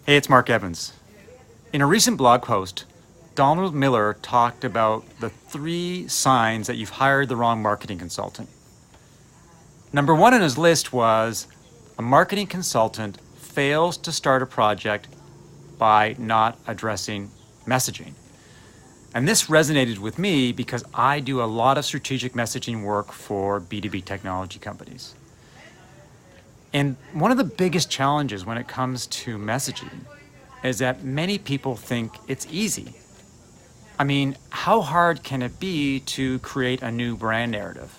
Hey, it's Mark Evans. In a recent blog post, Donald Miller talked about the 3 signs that you've hired the wrong marketing consultant. Number 1 on his list was a marketing consultant fails to start a project by not addressing messaging. And this resonated with me because I do a lot of strategic messaging work for B2B technology companies. And one of the biggest challenges when it comes to messaging is that many people think it's easy. I mean, how hard can it be to create a new brand narrative?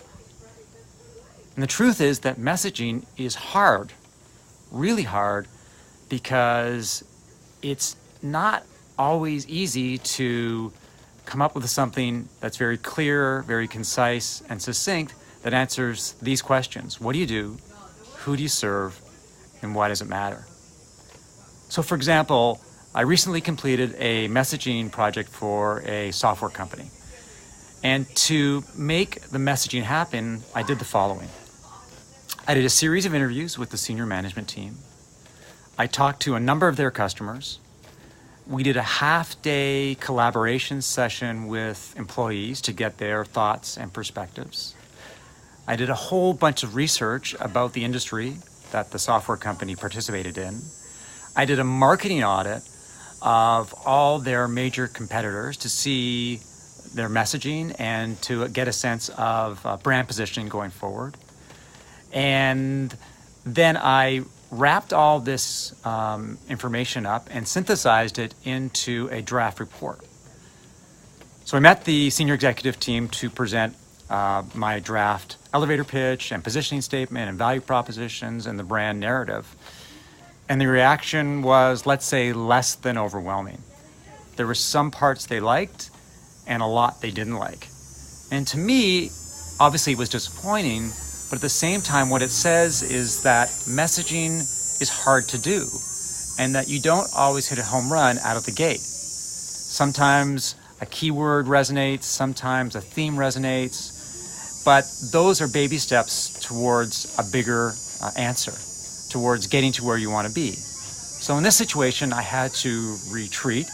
And the truth is that messaging is hard, really hard, because it's not always easy to come up with something that's very clear, very concise, and succinct that answers these questions. What do you do? Who do you serve? And why does it matter? So for example, I recently completed a messaging project for a software company. And to make the messaging happen, I did the following. I did a series of interviews with the senior management team. I talked to a number of their customers. We did a half-day collaboration session with employees to get their thoughts and perspectives. I did a whole bunch of research about the industry that the software company participated in. I did a marketing audit of all their major competitors to see their messaging and to get a sense of brand positioning going forward. And then I wrapped all this information up and synthesized it into a draft report. So I met the senior executive team to present my draft elevator pitch and positioning statement and value propositions and the brand narrative. And the reaction was, let's say, less than overwhelming. There were some parts they liked and a lot they didn't like. And to me, obviously it was disappointing, but at the same time, what it says is that messaging is hard to do and that you don't always hit a home run out of the gate. Sometimes a keyword resonates, sometimes a theme resonates, but those are baby steps towards a bigger answer, towards getting to where you want to be. So in this situation, I had to retreat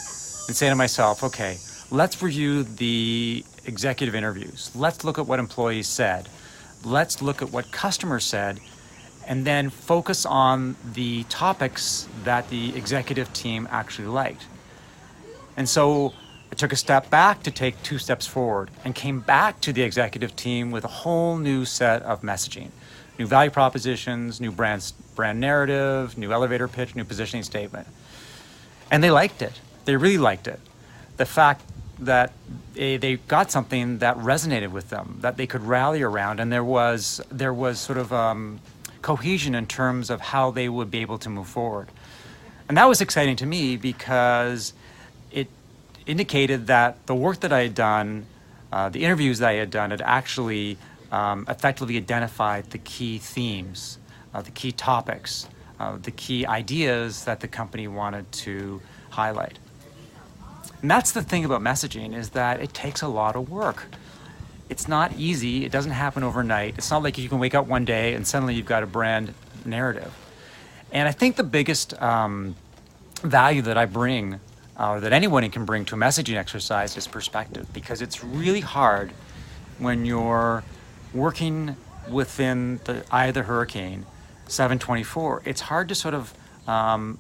and say to myself, okay, let's review the executive interviews. Let's look at what employees said. Let's look at what customers said, and then focus on the topics that the executive team actually liked. And so I took a step back to take 2 steps forward and came back to the executive team with a whole new set of messaging, new value propositions, new brand narrative, new elevator pitch, new positioning statement. And they liked it. They really liked it. The fact that they got something that resonated with them, that they could rally around, and there was sort of cohesion in terms of how they would be able to move forward. And that was exciting to me because it indicated that the work that I had done, the interviews that I had done, had actually effectively identified the key themes, the key topics, the key ideas that the company wanted to highlight. And that's the thing about messaging, is that it takes a lot of work. It's not easy. It doesn't happen overnight. It's not like you can wake up one day and suddenly you've got a brand narrative. And I think the biggest value that I bring, or that anyone can bring to a messaging exercise, is perspective, because it's really hard when you're working within the eye of the hurricane, 7/24. It's hard to sort of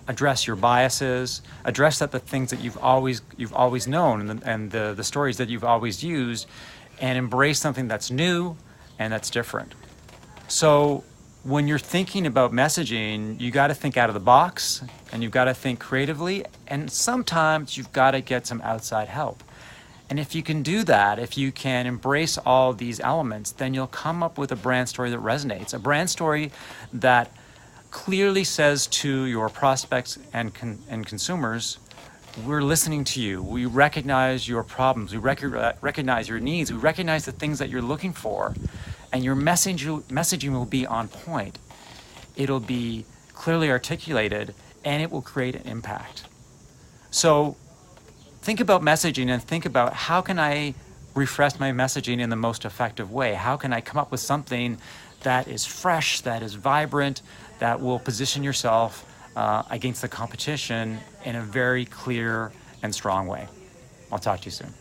address your biases, address that the things that you've always known and the stories that you've always used, and embrace something that's new and that's different. So when you're thinking about messaging, you got to think out of the box and you've got to think creatively, and sometimes you've got to get some outside help. And if you can do that, if you can embrace all these elements, then you'll come up with a brand story that resonates, a brand story that clearly says to your prospects and consumers, we're listening to you. We recognize your problems. We recognize your needs. We recognize the things that you're looking for. And your messaging will be on point. It'll be clearly articulated, and it will create an impact. So think about messaging and think about, how can I refresh my messaging in the most effective way? How can I come up with something that is fresh, that is vibrant, that will position yourself against the competition in a very clear and strong way. I'll talk to you soon.